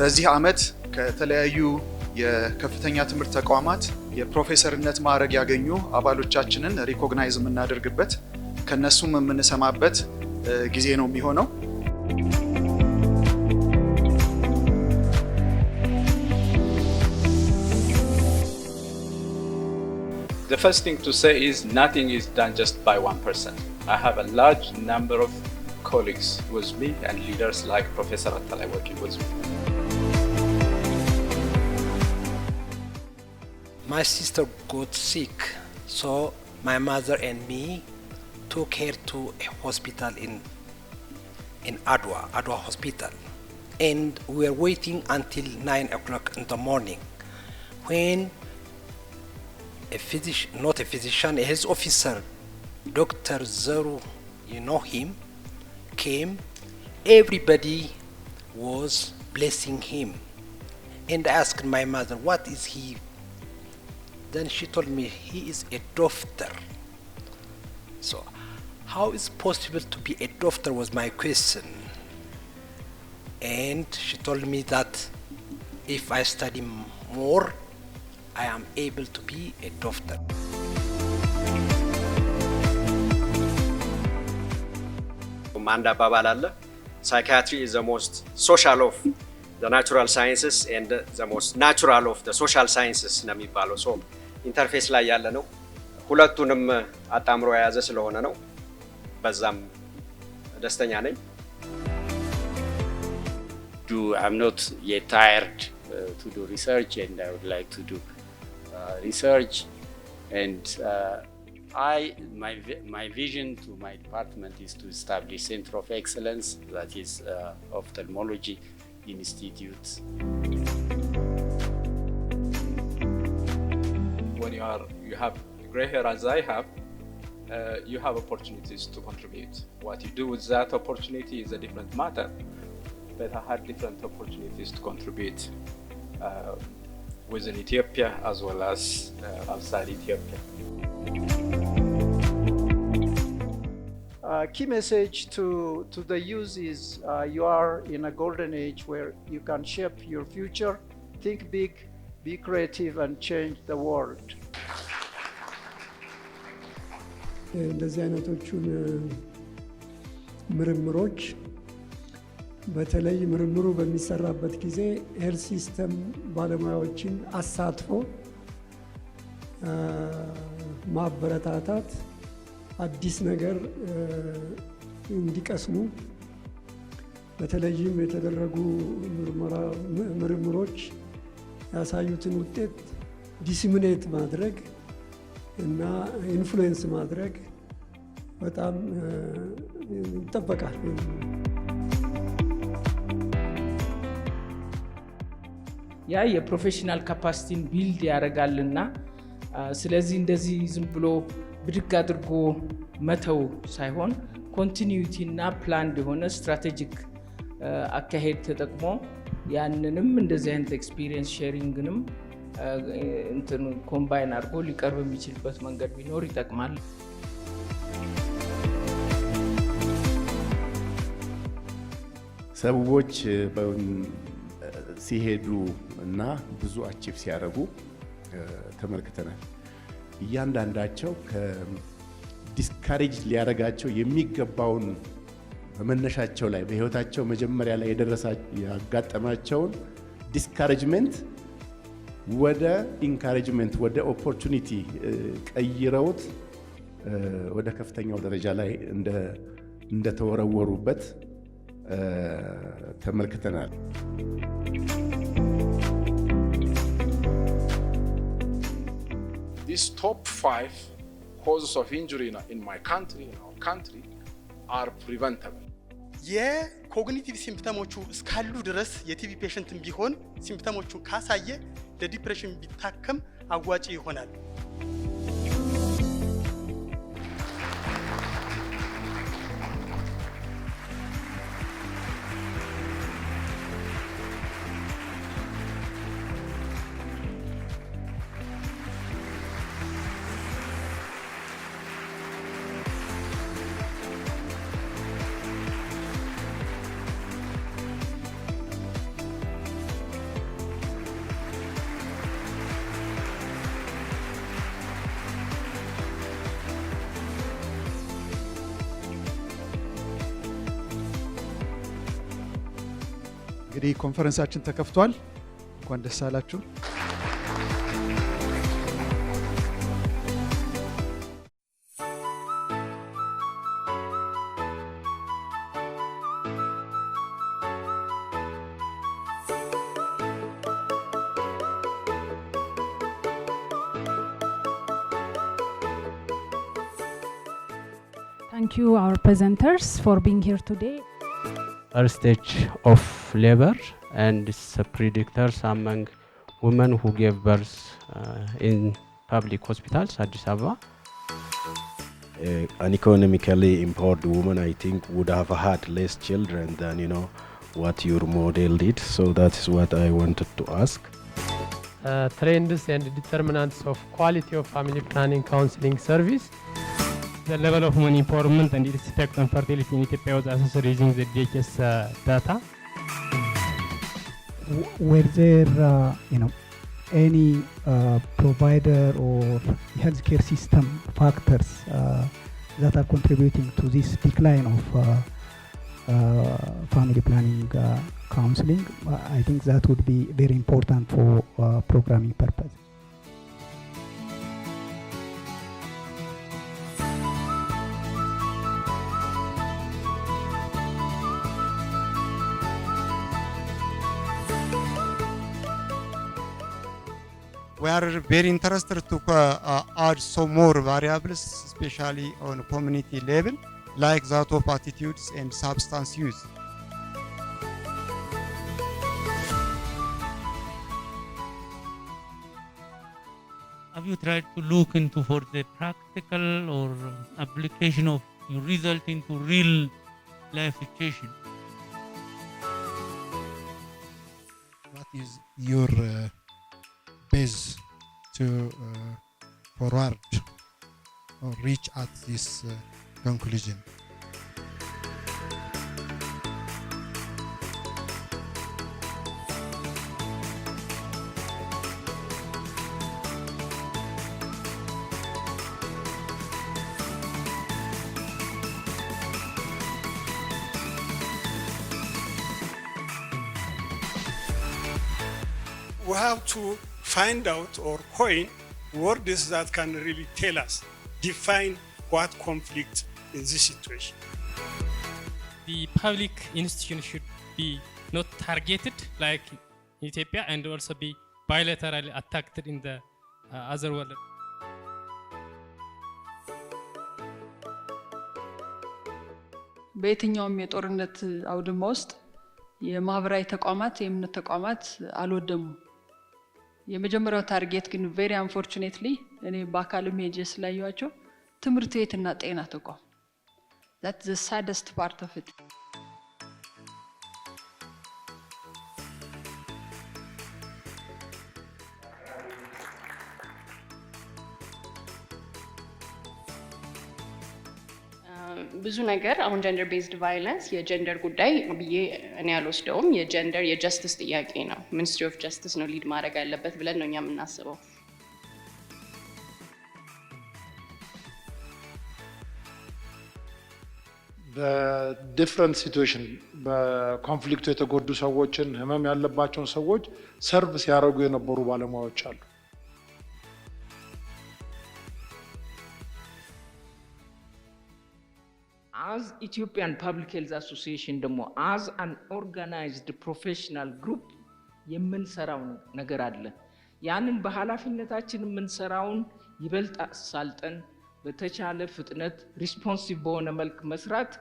በዚህ ዓመት ከተለያዩ የከፍተኛ ትምህርት ተቋማት የፕሮፌሰርነት ማዕረግ ያገኙ አባሎቻችንን ሪኮግናይዝ የምናደርግበት ከነሱም የምንሰማበት ጊዜ ነው የሚሆነው። The first thing to say is nothing is done just by one person. I have a large number of colleagues with me and leaders like Professor Attalay working with me. My sister got sick, so my mother and me took her to a hospital in Adwa hospital. And we were waiting until 9 o'clock in the morning when not a physician, a health officer, Dr. Zaru, you know him, came. Everybody was blessing him. And I asked my mother, what is he? Then she told me, he is a doctor. So, how is it possible to be a doctor was my question. And she told me that if I study more, I am able to be a doctor. Manda Ababa, psychiatry is the most social of the natural sciences and the most natural of the social sciences ነሚባለው ሶ ኢንተርፌስ ላይ ያለ ነው ሁለቱንም አጣምሮ የያዘ ስለሆነ ነው በዛም ደስተኛ ነኝ I'm not yet tired to do research and I would like to do research and my vision to my department is to establish Center of Excellence, that is Ophthalmology Institute. When you have gray hair as I have, you have opportunities to contribute. What you do with that opportunity is a different matter, but I had different opportunities to contribute within Ethiopia as well as outside Ethiopia. Key message to the youth is you are in a golden age where you can shape your future, think big, be creative and change the world. እንደዚህ አይነቶቹን ምርምሮች በተለይ ምርምሩ በሚሰራበት ጊዜ ሄልዝ ሲስተም ባለሙያዎችን አሳትፎ ማበረታታት አዲስ ነገር እንዲቀስሙ በተለይም የተደረጉ ምርምሮች ያሳዩትን ውጤት ዲሲሚኔት ማድረግ እና ኢንፍሉዌንስ ማድረግ በጣም ይጠበቃል። ያ የፕሮፌሽናል ካፓሲቲን ቢልድ ያደርጋልና ስለዚህ እንደዚህ ዝም ብሎ ብድግ አድርጎ መተው ሳይሆን ኮንቲኒዩቲ እና ፕላንድ የሆነ ስትራቴጂክ አካሄድ ተጠቅሞ ያንንም እንደዚህ አይነት ኤክስፒሪየንስ ሼሪንግንም እንትን ኮምባይን አድርጎ ሊቀርብ የሚችልበት መንገድ ቢኖር ይጠቅማል። ሰዎች ሲሄዱ እና ብዙ አቺቭ ሲያደርጉ ተመልክተናል። እያንዳንዳቸው ከዲስካሬጅ ሊያደርጋቸው የሚገባውን በመነሻቸው ላይ በህይወታቸው መጀመሪያ ላይ ያጋጠማቸውን ዲስካሬጅመንት ወደ ኢንካሬጅመንት ወደ ኦፖርቹኒቲ ቀይረውት ወደ ከፍተኛው ደረጃ ላይ እንደተወረወሩበት ተመልክተናል። These top 5 causes of injury in my country, in our country, are preventable. የኮግኒቲቭ ሲምፕተሞቹ እስካሉ ድረስ የቲቪ ፔሸንትም ቢሆን ሲምፕተሞቹ ካሳየ ለዲፕሬሽን ቢታከም አዋጪ ይሆናል። እንግዲህ ኮንፈረንሳችን ተከፍቷል። እንኳን ደስ አላችሁ። Thank you, our presenters, for being here today. First stage of labor and its predictors among women who gave birth in public hospitals, Addis Ababa. An economically empowered woman, I think, would have had less children than, what your model did. So that is what I wanted to ask. Trends and determinants of quality of family planning counseling service. The level of women empowerment and its effect on fertility in Ethiopia was assessed using the DHS data. Were there, any provider or healthcare system factors that are contributing to this decline of family planning counseling? I think that would be very important for programming purposes. We are very interested to add some more variables, especially on community level, like that of attitudes and substance use. Have you tried to look into for the practical or application of your result into real life situation? What is your base to forward or reach at this conclusion? We have to find out or coin words that can really tell us, define what conflict in this situation. The public institution should be not targeted like Ethiopia and also be bilaterally attacked in the other world. በየትኛውም የጦርነት አውድማ ውስጥ የማህበራዊ ተቋማት የእምነት ተቋማት አልወደሙም። የመጀመሪያው ታርጌት ግን very unfortunately እኔ በአካልም ሄጄ ስላየኋቸው ትምህርት ቤትና ጤና ተቋም that's the saddest part of it. ብዙ ነገር አሁን ጀንደር ቤዝድ ቫዮለንስ የጀንደር ጉዳይ ብዬ እኔ አልወስደውም። የጀንደር የጀስቲስ ጥያቄ ነው። ሚኒስትሪ ኦፍ ጀስቲስ ነው ሊድ ማድረግ ያለበት ብለን ነው እኛ የምናስበው። በዲፍረንት ሲቹዌሽን በኮንፍሊክቱ የተጎዱ ሰዎችን ህመም ያለባቸውን ሰዎች ሰርቭ ሲያደርጉ የነበሩ ባለሙያዎች አሉ። As Ethiopian Public Health Association ደግሞ as an organized professional group የምንሰራው ነገር አለ። ያንን በኃላፊነታችን የምንሰራውን ይበልጥ አሳልጠን በተቻለ ፍጥነት ሪስፖንሲቭ በሆነ መልክ መስራት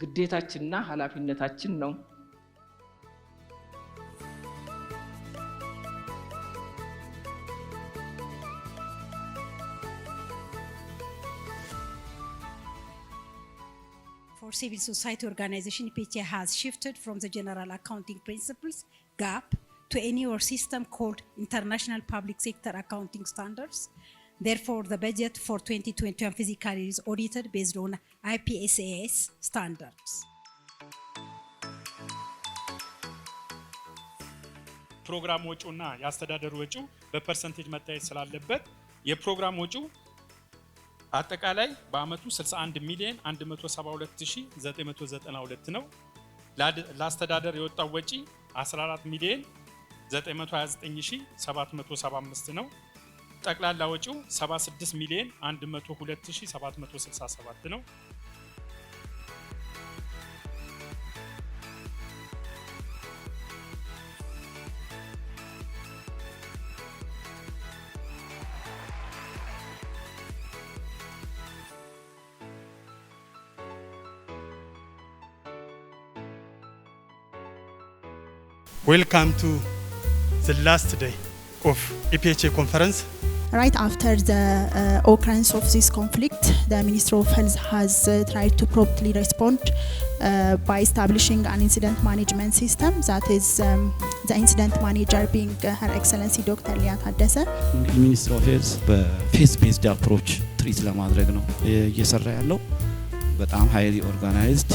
ግዴታችንና ኃላፊነታችን ነው። For civil society organization, PHA has shifted from the general accounting principles, GAP, to a newer system called International Public Sector Accounting Standards. Therefore, the budget for 2021 physically is audited based on IPSAS standards. ፕሮግራም ወጪውና ያስተዳደሩ ወጪው በፐርሰንቴጅ መታየት ስላለበት የፕሮግራም ወጪው አጠቃላይ በአመቱ 61,172,992 ነው። ለአስተዳደር የወጣው ወጪ 14 ሚሊዮን 929775 ነው። ጠቅላላ ወጪው 76 ሚሊዮን 102767 ነው። Welcome to the last day of EPHA conference. Right after the occurrence of this conflict, the Ministry of Health has tried to promptly respond by establishing an incident management system, that is the incident manager being Her Excellency Dr. Addis. The Ministry of Health face-based approach treat ለማድረግ ነው እየሰራ ያለው በጣም highly organized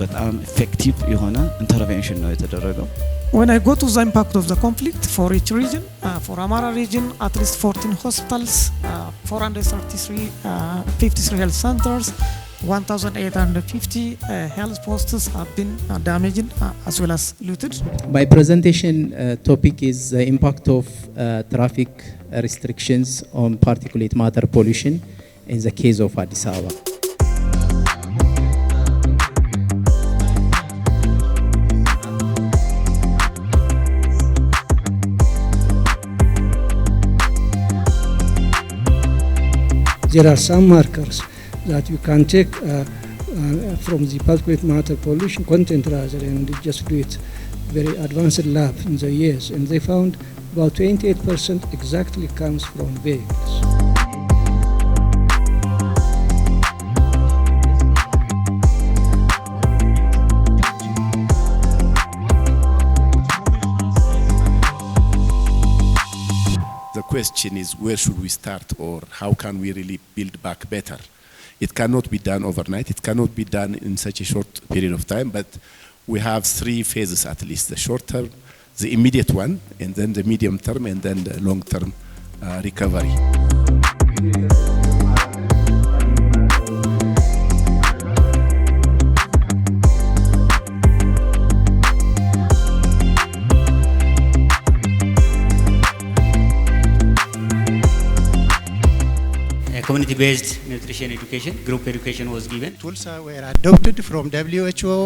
በጣም effective የሆነ intervention ነው የተደረገው. When I go to the impact of the conflict for each region, for Amara region, at least 14 hospitals, 433 health centers, 1,850 health posts have been damaged as well as looted. My presentation topic is the impact of traffic restrictions on particulate matter pollution in the case of Addis Ababa. There are some markers that you can take from the particulate matter pollution content rather and just do it very advanced lab in the years, and they found about 28% exactly comes from vehicles. The question is, where should we start, or how can we really build back better? It cannot be done overnight. It cannot be done in such a short period of time, but we have 3 phases at least: the short term, the immediate one, and then the medium term, and then the long term recovery. Community-based nutrition education, group education was given. Tools were adopted from WHO,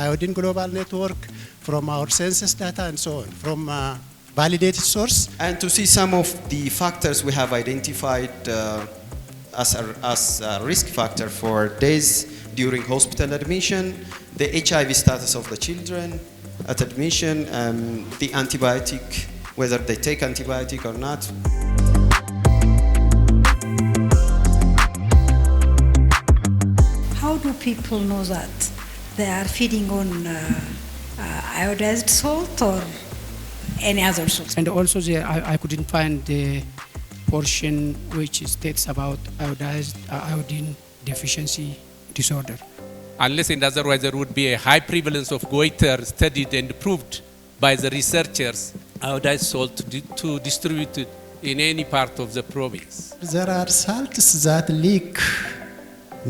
Iodine Global Network, from our census data and so on, from validated source. And to see some of the factors we have identified as a risk factor for days during hospital admission, the HIV status of the children at admission, the antibiotic, whether they take antibiotic or not. How do people know that they are feeding on iodized salt or any other salt? And also I couldn't find the portion which states about iodine deficiency disorder. Unless and otherwise there would be a high prevalence of goiter studied and proved by the researchers, iodized salt to distribute it in any part of the province. There are salts that leak,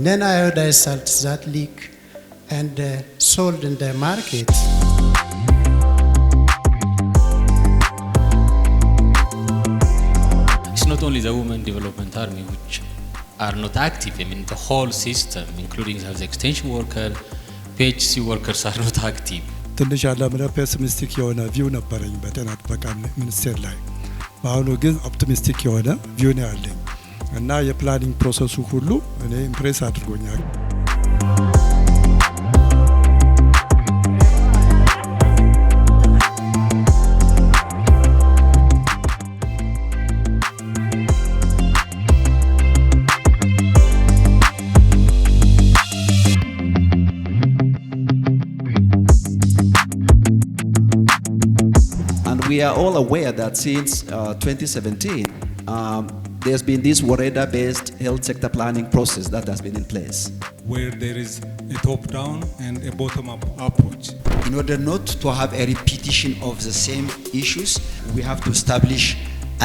non-iodized salts that leak and sold in the market. It's not only the Women Development Army which are not active. I mean, the whole system, including the extension worker, PHC workers are not active. ትንሽ ያለምነ ፔሲሚስቲክ የሆነ ቪው ነበረኝ በጤና ጥበቃ ሚኒስቴር ላይ። በአሁኑ ግን ኦፕቲሚስቲክ የሆነ ቪው ነው ያለኝ እና የፕላኒንግ ፕሮሰሱ ሁሉ እኔ ኢምፕሬስ አድርጎኛል። We are all aware that since 2017, there's been this Wareda-based health sector planning process that has been in place. Where there is a top-down and a bottom-up approach. In order not to have a repetition of the same issues, we have to establish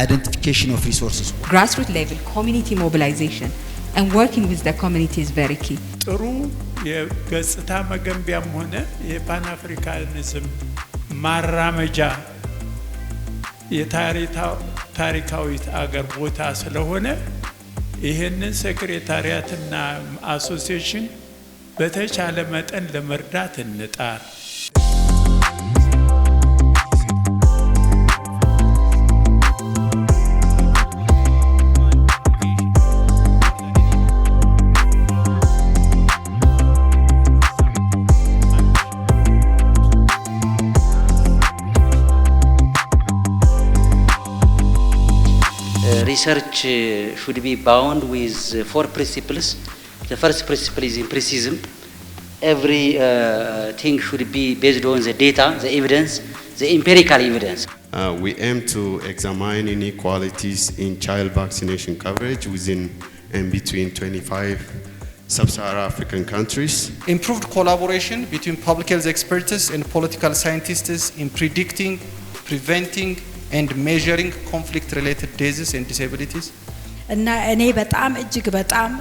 identification of resources. Grassroots level community mobilization and working with the community is very key. ጥሩ የገጽታ መገንቢያም ሆነ የፓን አፍሪካኒዝም ማራመጃ የታሪካዊት አገር ቦታ ስለሆነ ይህንን ሴክሬታሪያትና አሶሲዬሽን በተቻለ መጠን ለመርዳት እንጣር። Research should be bound with 4 principles. The first principle is empiricism. Every thing should be based on the data, the evidence, the empirical evidence. We aim to examine inequalities in child vaccination coverage within and between 25 sub-Saharan African countries. Improved collaboration between public health experts and political scientists in predicting, preventing, and measuring conflict-related diseases and disabilities. እና እኔ በጣም እጅግ በጣም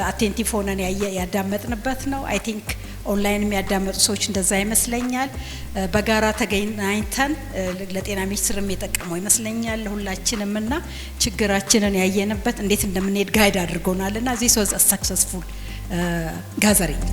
አቴንቲቭ ሆነን ያዳመጥንበት ነው። አይ ቲንክ ኦንላይን የሚያዳምጡ ሰዎች እንደዛ ይመስለኛል። በጋራ ተገናኝተን ለጤና ሚኒስትርም የጠቀመው ይመስለኛል ሁላችንም እና ችግራችንን ያየንበት እንዴት እንደምንሄድ ጋይድ አድርጎናልና this was a successful gathering.